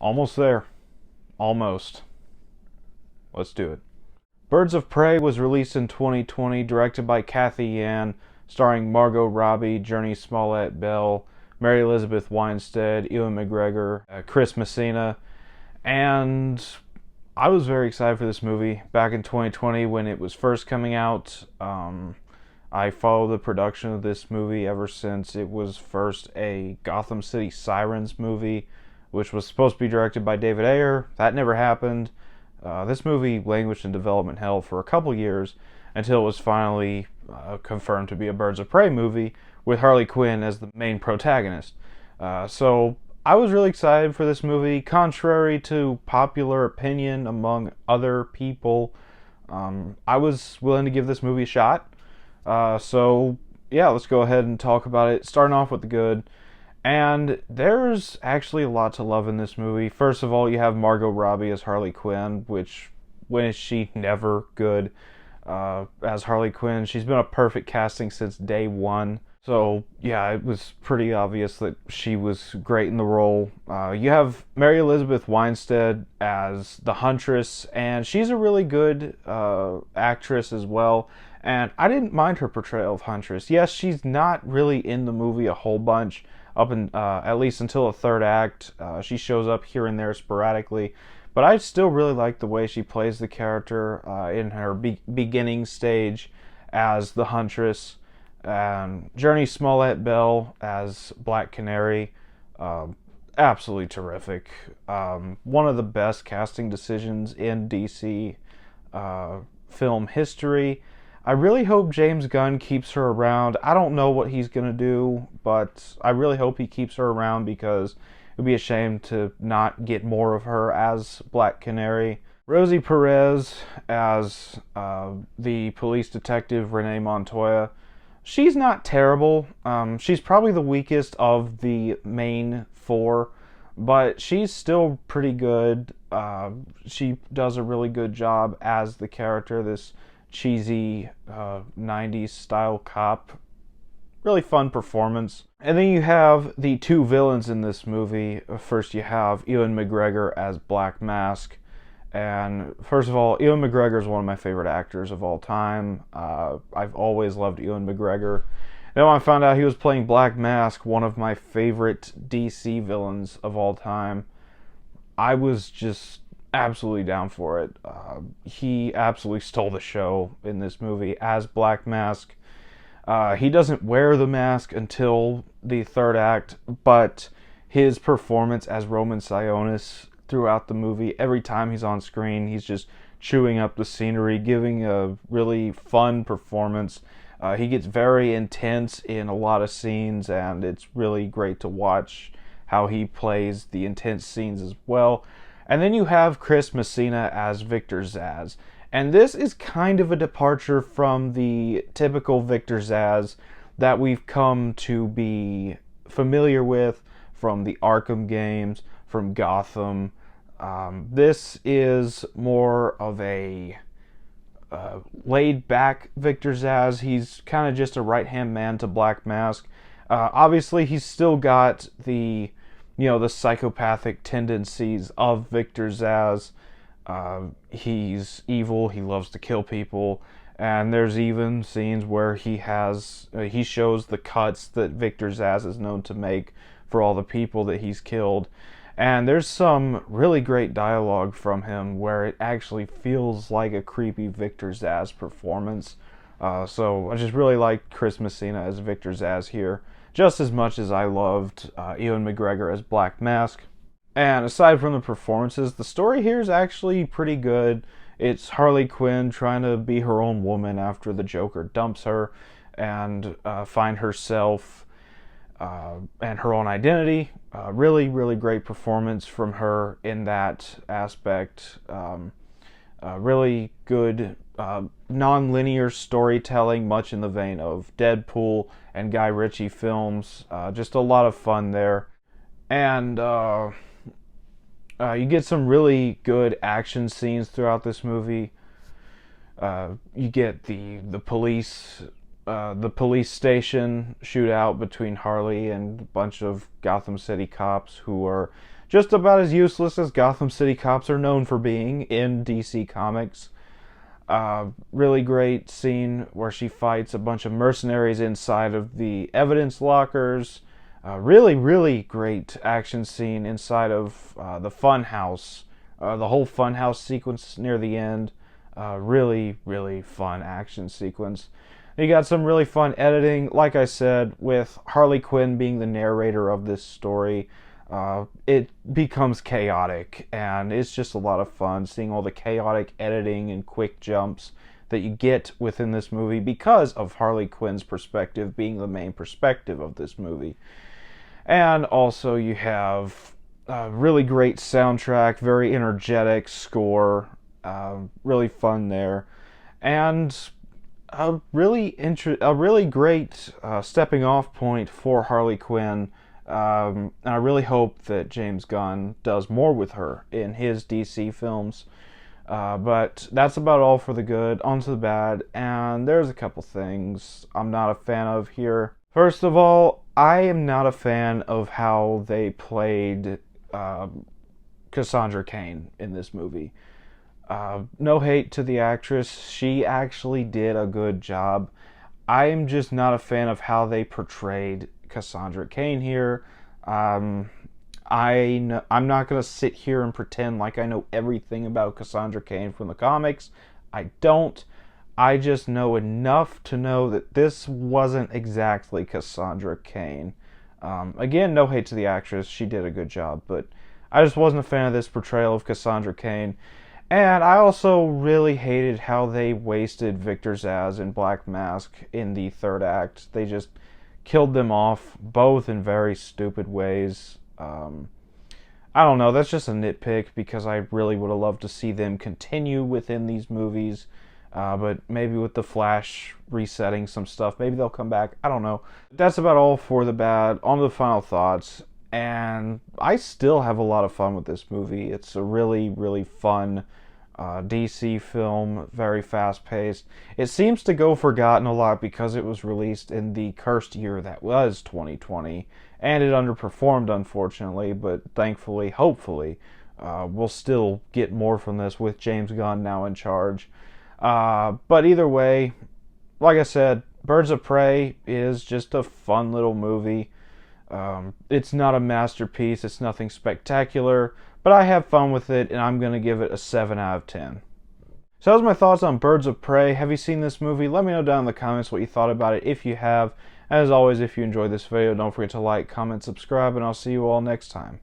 Almost there. Almost. Let's do it. Birds of Prey was released in 2020, directed by Kathy Yan, starring Margot Robbie, Journey Smollett-Bell, Mary Elizabeth Winstead, Ewan McGregor, Chris Messina, and I was very excited for this movie back in 2020 when it was first coming out. I followed the production of this movie ever since it was first a Gotham City Sirens movie, which was supposed to be directed by David Ayer. That never happened. This movie languished in development hell for a couple years until it was finally confirmed to be a Birds of Prey movie with Harley Quinn as the main protagonist. So I was really excited for this movie. Contrary to popular opinion among other people, I was willing to give this movie a shot. So yeah, let's go ahead and talk about it. Starting off with the good. And there's actually a lot to love in this movie. First of all, you have Margot Robbie as Harley Quinn, which, when is she never good as Harley Quinn? She's been a perfect casting since day one. So, yeah, it was pretty obvious that she was great in the role. You have Mary Elizabeth Winstead as the Huntress, and she's a really good actress as well. And I didn't mind her portrayal of Huntress. Yes, she's not really in the movie a whole bunch, up in at least until the third act. She shows up here and there sporadically, but I still really like the way she plays the character in her beginning stage as the Huntress. Journey Smollett-Bell as Black Canary, absolutely terrific. One of the best casting decisions in DC film history. I really hope James Gunn keeps her around. I don't know what he's going to do, but I really hope he keeps her around because it would be a shame to not get more of her as Black Canary. Rosie Perez as the police detective Renee Montoya. She's not terrible. She's probably the weakest of the main four, but she's still pretty good. She does a really good job as the character, this cheesy 90s style cop. Really fun performance. And then you have the two villains in this movie. First you have Ewan McGregor as Black Mask. And first of all, Ewan McGregor is one of my favorite actors of all time. I've always loved Ewan McGregor. Then when I found out he was playing Black Mask, one of my favorite DC villains of all time, I was just absolutely down for it. He absolutely stole the show in this movie as Black Mask. He doesn't wear the mask until the third act, but his performance as Roman Sionis throughout the movie, every time he's on screen, he's just chewing up the scenery, giving a really fun performance. He gets very intense in a lot of scenes, and it's really great to watch how he plays the intense scenes as well. And then you have Chris Messina as Victor Zsasz. And this is kind of a departure from the typical Victor Zsasz that we've come to be familiar with from the Arkham games, from Gotham. This is more of a laid-back Victor Zsasz. He's kind of just a right-hand man to Black Mask. Obviously, he's still got the psychopathic tendencies of Victor Zsasz. He's evil, he loves to kill people, and there's even scenes where he shows the cuts that Victor Zsasz is known to make for all the people that he's killed. And there's some really great dialogue from him where it actually feels like a creepy Victor Zsasz performance. So I just really liked Chris Messina as Victor Zsasz here, just as much as I loved Ewan McGregor as Black Mask. And aside from the performances, the story here is actually pretty good. It's Harley Quinn trying to be her own woman after the Joker dumps her and find herself and her own identity. Really, really great performance from her in that aspect. Really good non-linear storytelling, much in the vein of Deadpool and Guy Ritchie films. Just a lot of fun there. And you get some really good action scenes throughout this movie. You get the police station shootout between Harley and a bunch of Gotham City cops who are just about as useless as Gotham City cops are known for being in DC Comics. Really great scene where she fights a bunch of mercenaries inside of the evidence lockers. Really great action scene inside of the funhouse. The whole funhouse sequence near the end. Really fun action sequence. You got some really fun editing, like I said, with Harley Quinn being the narrator of this story. It becomes chaotic, and it's just a lot of fun seeing all the chaotic editing and quick jumps that you get within this movie because of Harley Quinn's perspective being the main perspective of this movie. And also you have a really great soundtrack, very energetic score, really fun there, and a really great stepping off point for Harley Quinn. And I really hope that James Gunn does more with her in his DC films. But that's about all for the good. On to the bad, and there's a couple things I'm not a fan of here. First of all, I am not a fan of how they played Cassandra Cain in this movie. No hate to the actress. She actually did a good job. I am just not a fan of how they portrayed Cassandra Cain here. I'm not going to sit here and pretend like I know everything about Cassandra Cain from the comics. I don't. I just know enough to know that this wasn't exactly Cassandra Cain. Again, no hate to the actress. She did a good job, but I just wasn't a fan of this portrayal of Cassandra Cain. And I also really hated how they wasted Victor Zsasz and Black Mask in the third act. They just killed them off, both in very stupid ways. I don't know, that's just a nitpick because I really would have loved to see them continue within these movies. But maybe with the Flash resetting some stuff, maybe they'll come back. I don't know. That's about all for the bad. On to the final thoughts. And I still have a lot of fun with this movie. It's a really fun DC film, very fast-paced. It seems to go forgotten a lot because it was released in the cursed year that was 2020, and it underperformed, unfortunately, but thankfully, hopefully, we'll still get more from this with James Gunn now in charge. But either way, like I said, Birds of Prey is just a fun little movie. It's not a masterpiece, it's nothing spectacular, but I have fun with it, and I'm going to give it a 7 out of 10. So that was my thoughts on Birds of Prey. Have you seen this movie? Let me know down in the comments what you thought about it if you have. As always, if you enjoyed this video, don't forget to like, comment, subscribe, and I'll see you all next time.